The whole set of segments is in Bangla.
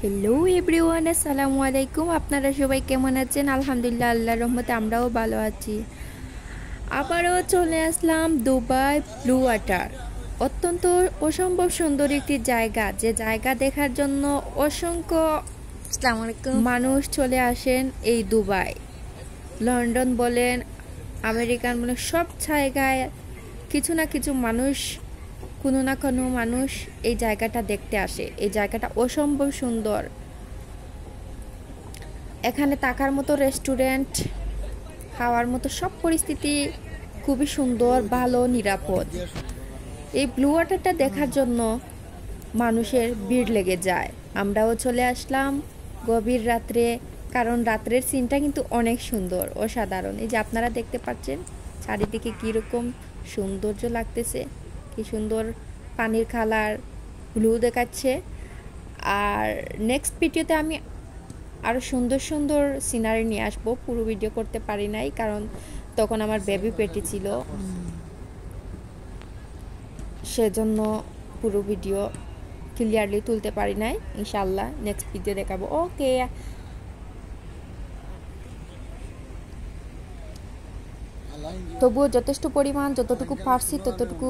হ্যালো এভরিওয়ান, আসসালামু আলাইকুম। আপনারা সবাই কেমন আছেন? আলহামদুলিল্লাহ, আল্লাহর রহমতে আমরাও ভালো আছি। আবারও চলে আসলাম দুবাই ব্লু ওয়াটার। অত্যন্ত অসম্ভব সুন্দর একটি জায়গা, যে জায়গা দেখার জন্য অসংখ্য আসসালামু আলাইকুম। মানুষ চলে আসেন এই দুবাই। লন্ডন বলেন, আমেরিকান বলেন, সব জায়গায় কিছু না কিছু মানুষ, কোনো না কোনো মানুষ এই জায়গাটা দেখতে আসে। এই জায়গাটা অসম্ভব সুন্দর। এখানে থাকার মতো রেস্টুরেন্ট, খাওয়ার মতো সব পরিস্থিতি খুবই সুন্দর, ভালো, নিরাপদ। এই ব্লু ওয়াটারটা দেখার জন্য মানুষের ভিড় লেগে যায়। আমরাও চলে আসলাম গভীর রাত্রে, কারণ রাত্রের সিনটা কিন্তু অনেক সুন্দর, অসাধারণ। এই যে আপনারা দেখতে পাচ্ছেন চারিদিকে কীরকম সৌন্দর্য লাগতেছে, কি সুন্দর পানির কালার ব্লু দেখাচ্ছে। আর নেক্সট ভিডিওতে আমি আরও সুন্দর সুন্দর সিনারি নিয়ে আসবো। পুরো ভিডিও করতে পারি নাই, কারণ তখন আমার বেবি পেটে ছিল, সেজন্য পুরো ভিডিও ক্লিয়ারলি তুলতে পারি নাই। ইনশাল্লাহ নেক্সট ভিডিও দেখাবো। ওকে, তবুও যথেষ্ট পরিমাণ, যতটুকু পারছি ততটুকু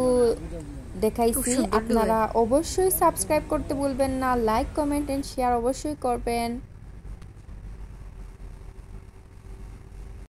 দেখাইছি। আপনারা অবশ্যই সাবস্ক্রাইব করতে ভুলবেন না, লাইক কমেন্ট এন্ড শেয়ার অবশ্যই করবেন।